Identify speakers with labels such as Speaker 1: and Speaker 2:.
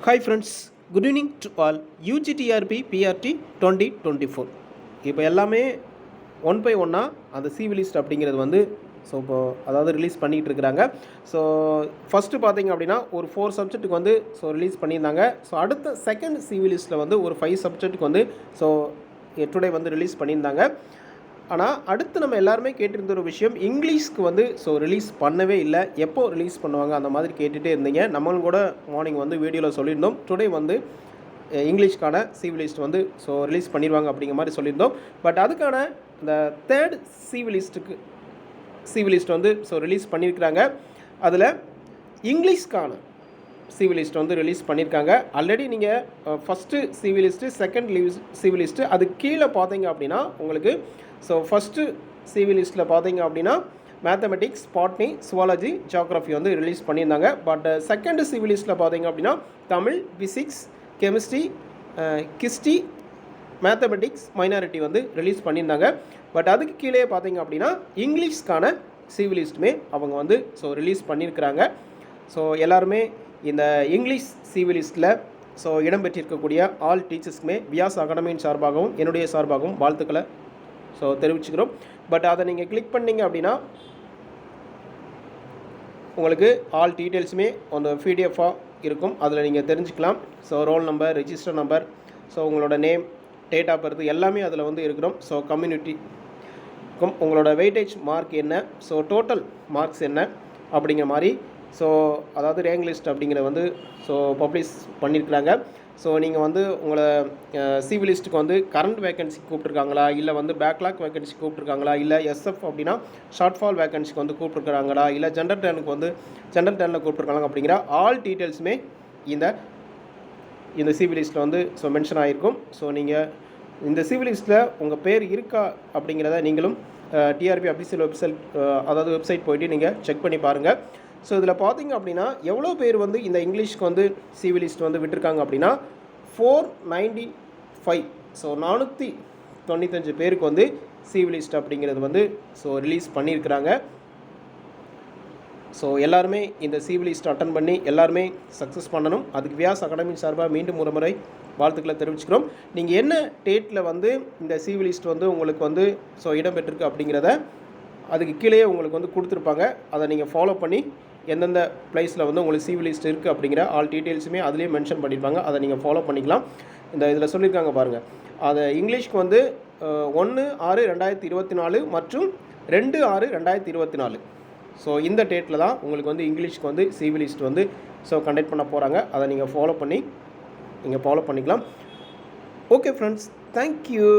Speaker 1: Hi friends, good evening to all. UGTRP PRT 2024 இப்போ எல்லாமே one by ஒன்னாக அந்த சிவி லிஸ்ட் அப்படிங்கிறது வந்து ஸோ இப்போது அதாவது ரிலீஸ் பண்ணிகிட்டு இருக்கிறாங்க. ஸோ ஃபஸ்ட்டு பார்த்திங்க அப்படின்னா ஒரு 4 சப்ஜெக்ட்டுக்கு வந்து ஸோ ரிலீஸ் பண்ணியிருந்தாங்க. ஸோ அடுத்த செகண்ட் சிவி லிஸ்ட்டில் வந்து ஒரு 5 சப்ஜெக்ட்டுக்கு வந்து ஸோ டுடே வந்து ரிலீஸ் பண்ணியிருந்தாங்க. ஆனால் அடுத்து நம்ம எல்லாருமே கேட்டிருந்த ஒரு விஷயம், இங்கிலீஷ்க்கு வந்து ஸோ ரிலீஸ் பண்ணவே இல்லை, எப்போ ரிலீஸ் பண்ணுவாங்க அந்த மாதிரி கேட்டுகிட்டே இருந்தீங்க. நம்மளும் கூட மார்னிங் வந்து வீடியோவில் சொல்லியிருந்தோம், டுடே வந்து இங்கிலீஷ்க்கான சிவி லிஸ்ட் வந்து ஸோ ரிலீஸ் பண்ணிடுவாங்க அப்படிங்கிற மாதிரி சொல்லியிருந்தோம். பட் அதுக்கான இந்த தேர்ட் சிவி லிஸ்ட் வந்து ஸோ ரிலீஸ் பண்ணியிருக்கிறாங்க. அதில் இங்கிலீஷ்க்கான சிவி லிஸ்ட் வந்து ரிலீஸ் பண்ணியிருக்காங்க. ஆல்ரெடி நீங்கள் first CV list, second CV list, அது கீழே பார்த்தீங்க அப்படின்னா உங்களுக்கு ஸோ ஃபஸ்ட்டு சிவி லிஸ்ட்டில் பார்த்தீங்க அப்படின்னா மேத்தமெட்டிக்ஸ், பாட்னி, சுவாலஜி, ஜியாகிரஃபி வந்து ரிலீஸ் பண்ணியிருந்தாங்க. பட் செகண்ட் சிவி லிஸ்ட்டில் பார்த்தீங்க அப்படின்னா Tamil, physics, chemistry, history, mathematics, minority வந்து ரிலீஸ் பண்ணியிருந்தாங்க. பட் அதுக்கு கீழே பார்த்தீங்க அப்படின்னா இங்கிலீஷ்க்கான சிவி லிஸ்ட்டுமே அவங்க வந்து ஸோ ரிலீஸ் பண்ணியிருக்கிறாங்க. ஸோ எல்லாருமே இந்த இங்கிலீஷ் சிவி லிஸ்ட்டில் ஸோ இடம்பெற்றிருக்கக்கூடிய ஆல் டீச்சர்ஸ்க்குமே வியாஸ் அகாடமியின் சார்பாகவும் என்னுடைய சார்பாகவும் வாழ்த்துக்களை ஸோ தெரிவிச்சுக்கிறோம். பட் அதை நீங்கள் கிளிக் பண்ணிங்க அப்படின்னா உங்களுக்கு ஆல் டீட்டெயில்ஸுமே அந்த பிடிஎஃபாக இருக்கும், அதில் நீங்கள் தெரிஞ்சுக்கலாம். So roll number, register number, so உங்களோட நேம், டேட் ஆஃப் பர்த் எல்லாமே அதில் வந்து இருக்கிறோம். ஸோ கம்யூனிட்டிக்கும் உங்களோட வெயிட்டேஜ் மார்க் என்ன, ஸோ டோட்டல் மார்க்ஸ் என்ன அப்படிங்கிற மாதிரி ஸோ அதாவது ரேங்க் லிஸ்ட் அப்படிங்கிற வந்து ஸோ பப்ளிஷ் பண்ணியிருக்கிறாங்க. ஸோ நீங்கள் வந்து உங்களை சிவி லிஸ்ட்டுக்கு வந்து கரண்ட் வேக்கன்சி கூப்பிட்ருக்காங்களா, இல்லை வந்து பேக்லாக் வேக்கன்சி கூப்பிட்ருக்காங்களா, இல்லை எஸ்எஃப் அப்படின்னா ஷார்ட் ஃபால் வேக்கன்சிக்கு வந்து கூப்பிட்ருக்காங்களா, இல்லை ஜென்ரல் டர்னில் கூப்பிட்ருக்காங்க அப்படிங்கிற ஆல் டீட்டெயில்ஸுமே இந்த சிவி லிஸ்ட்டில் வந்து ஸோ மென்ஷன் ஆகிருக்கும். ஸோ நீங்கள் இந்த சிவி லிஸ்ட்டில் உங்கள் பேர் இருக்கா அப்படிங்கிறத நீங்களும் டிஆர்பி அஃபிஷியல் வெப்சைட் போய்ட்டு நீங்கள் செக் பண்ணி பாருங்கள். ஸோ இதில் பார்த்தீங்க அப்படின்னா எவ்வளோ பேர் வந்து இந்த இங்கிலீஷ்க்கு வந்து சிவி லிஸ்ட் வந்து விட்டுருக்காங்க அப்படின்னா 495, ஸோ 495 பேருக்கு வந்து சிவி லிஸ்ட் அப்படிங்கிறது வந்து ஸோ ரிலீஸ் பண்ணியிருக்கிறாங்க. ஸோ எல்லாருமே இந்த சிவி லிஸ்ட் அட்டன் பண்ணி எல்லாருமே சக்ஸஸ் பண்ணணும். அதுக்கு வியாஸ் அகாடமி சார்பாக மீண்டும் ஒரு முறை வாழ்த்துக்களை தெரிவிச்சுக்கிறோம். நீங்கள் என்ன டேட்டில் வந்து இந்த சிவி லிஸ்ட் வந்து உங்களுக்கு வந்து ஸோ இடம்பெற்றிருக்கு அப்படிங்கிறத அதுக்கு கீழே உங்களுக்கு வந்து கொடுத்துருப்பாங்க. அதை நீங்கள் ஃபாலோ பண்ணி எந்தெந்த ப்ளேஸில் வந்து உங்களுக்கு சிவி லிஸ்ட் இருக்குது அப்படிங்கிற ஆல் டீட்டெயில்ஸுமே அதிலே மென்ஷன் பண்ணியிருப்பாங்க. அதை நீங்கள் ஃபாலோ பண்ணிக்கலாம். இந்த இதில் சொல்லியிருக்காங்க பாருங்கள், அதை இங்கிலீஷ்க்கு வந்து 1/6/2024 மற்றும் 2/6/2024. ஸோ இந்த டேட்டில் தான் உங்களுக்கு வந்து இங்கிலீஷ்க்கு வந்து சிவி லிஸ்ட் வந்து ஸோ கண்டக்ட் பண்ண போகிறாங்க. அதை நீங்கள் ஃபாலோ பண்ணிக்கலாம். Okay friends, thank you.